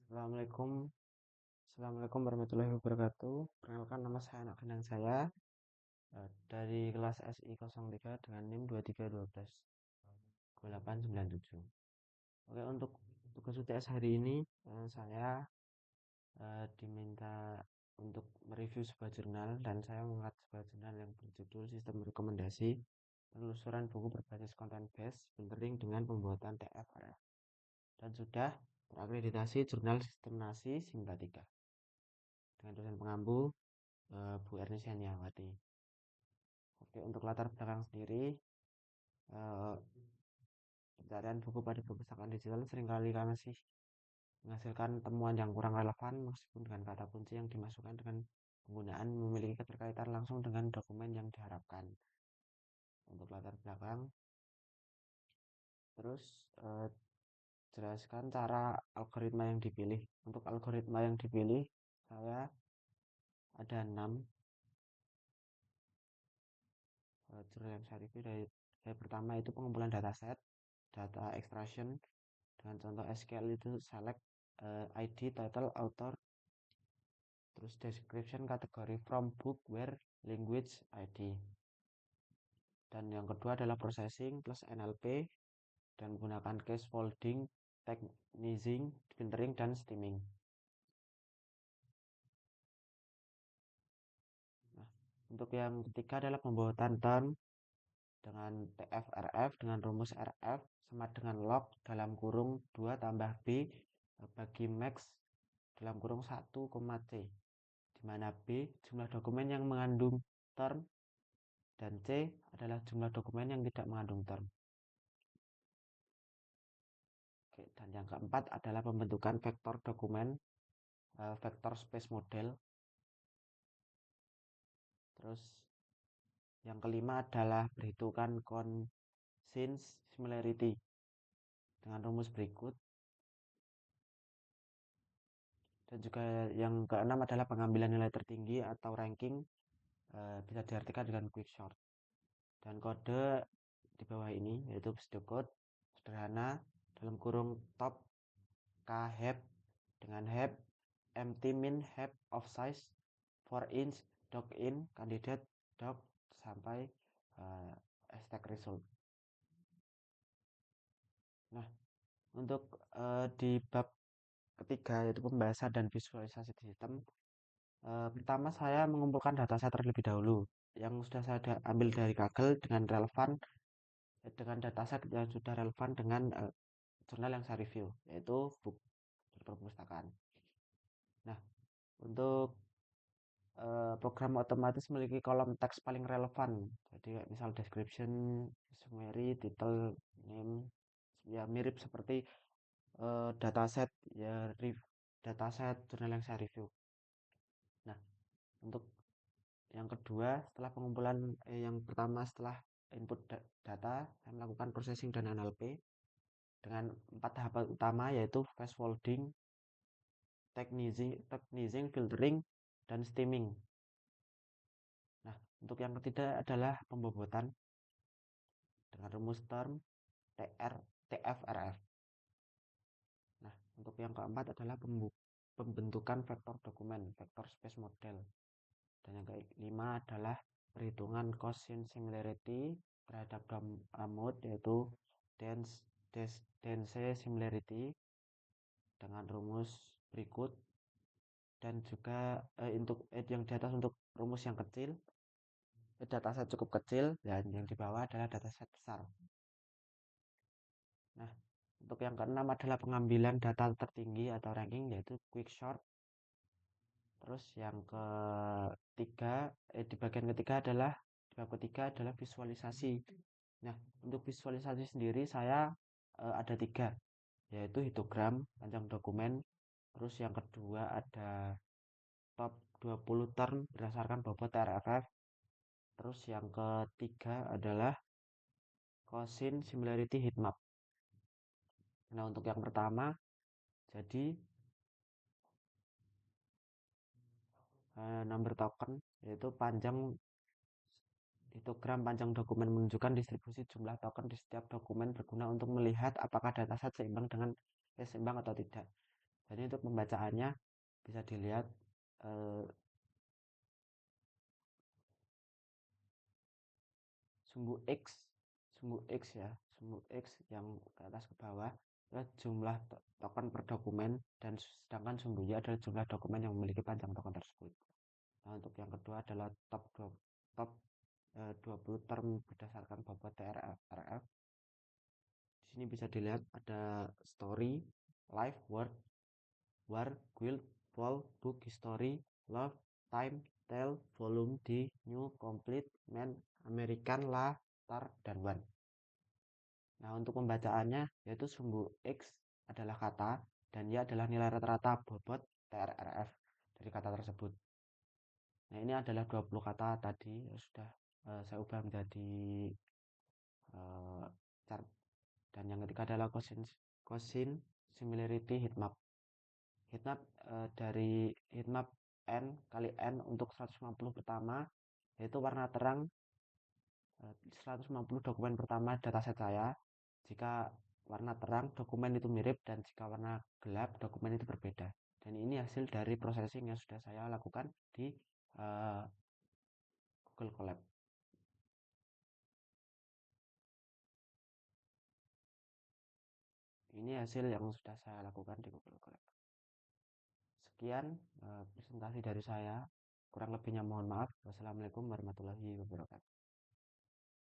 Assalamualaikum. Assalamualaikum warahmatullahi wabarakatuh. Perkenalkan, nama saya anak kandang saya dari kelas SI 03 dengan NIM 2312 9897. Oke, untuk tugas UTS hari ini saya diminta untuk mereview sebuah jurnal, dan saya mengangkat sebuah jurnal yang berjudul Sistem Rekomendasi Penelusuran Buku Berbasis Konten Based Filtering dengan Pembuatan TFRF, dan sudah terakreditasi Jurnal Sistemasi Simula 3 dengan dosen pengampu Bu Erni Seniawati. Oke, untuk latar belakang sendiri, pencarian buku pada perpustakaan digital seringkali masih menghasilkan temuan yang kurang relevan, meskipun dengan kata kunci yang dimasukkan dengan penggunaan memiliki keterkaitan langsung dengan dokumen yang diharapkan. Untuk latar belakang, terus jelaskan cara algoritma yang dipilih. Untuk algoritma yang dipilih, saya ada 6 jurnal yang saya review. Dari pertama itu pengumpulan dataset, data extraction dengan contoh SQL itu select, ID, title, author, terus description, kategori, from, book, where, language, ID. Dan yang kedua adalah processing plus NLP dan menggunakan case folding, technizing, filtering, dan stemming. Nah, untuk yang ketiga adalah pembuatan term dengan TFRF dengan rumus RF sama dengan log dalam kurung 2 tambah B bagi max dalam kurung 1, C, di mana B jumlah dokumen yang mengandung term dan C adalah jumlah dokumen yang tidak mengandung term. Oke, dan yang keempat adalah pembentukan vektor dokumen, vektor space model. Terus yang kelima adalah perhitungan conscience similarity dengan rumus berikut. Dan juga yang keenam adalah pengambilan nilai tertinggi atau ranking, bisa diartikan dengan quick sort. Dan kode di bawah ini yaitu pseudocode sederhana dalam kurung top k heb dengan heb empty min heb of size for inch doc in candidate doc sampai stack result. Nah, untuk di bab ketiga yaitu pembahasan dan visualisasi sistem, pertama saya mengumpulkan dataset terlebih dahulu yang sudah saya ambil dari Kaggle dengan relevan dengan dataset yang sudah relevan dengan jurnal yang saya review, yaitu buku perpustakaan. Nah, untuk program otomatis memiliki kolom teks paling relevan, jadi misal description, summary, title, name, ya mirip seperti dataset ya dataset jurnal yang saya review. Nah, untuk yang kedua, setelah pengumpulan yang pertama setelah input data, saya melakukan processing dan NLP dengan 4 tahapan utama, yaitu fast folding, technizing, filtering, dan stemming. Nah, untuk yang ketiga adalah pembobotan dengan rumus term TFRF. Nah, untuk yang keempat adalah pembentukan vektor dokumen, vektor space model. Dan yang kelima adalah perhitungan conscience similarity terhadap mode, yaitu dense similarity dengan rumus berikut. Dan juga untuk yang di atas untuk rumus yang kecil, dataset cukup kecil, dan yang di bawah adalah dataset besar. Nah, untuk yang keenam adalah pengambilan data tertinggi atau ranking, yaitu quick sort. Terus yang ketiga, di bagian ketiga adalah di bab ketiga adalah visualisasi. Nah, untuk visualisasi sendiri saya ada 3, yaitu histogram panjang dokumen. Terus yang kedua ada top 20 term berdasarkan bobot TRFF. Terus yang ketiga adalah conscience similarity heatmap. Nah, untuk yang pertama, jadi number token yaitu panjang histogram panjang dokumen menunjukkan distribusi jumlah token di setiap dokumen, berguna untuk melihat apakah dataset seimbang atau tidak. Jadi untuk pembacaannya bisa dilihat eh, sumbu X, sumbu X ya, sumbu X yang ke atas ke bawah adalah jumlah token per dokumen, dan sedangkan sumbu Y adalah jumlah dokumen yang memiliki panjang token tersebut. Nah, untuk yang kedua adalah top 20 term berdasarkan bobot TRF. Di sini bisa dilihat ada story, life, word, war, guild, fall, book, history, love, time, tell, volume, D, new, complete, man, American, la, tar, dan one. Nah, untuk pembacaannya yaitu sumbu X adalah kata dan Y adalah nilai rata-rata bobot TRF dari kata tersebut. Nah, ini adalah 20 kata tadi yang sudah saya ubah menjadi chart. Dan yang ketiga adalah cosin similarity heatmap. Heatmap dari heatmap N kali N untuk 150 pertama, yaitu warna terang 150 dokumen pertama dataset saya. Jika warna terang dokumen itu mirip, dan jika warna gelap dokumen itu berbeda. Dan ini hasil dari processing yang sudah saya lakukan di uh, Google Colab. Ini hasil yang sudah saya lakukan di Google Colab. Sekian presentasi dari saya. Kurang lebihnya mohon maaf. Wassalamualaikum warahmatullahi wabarakatuh.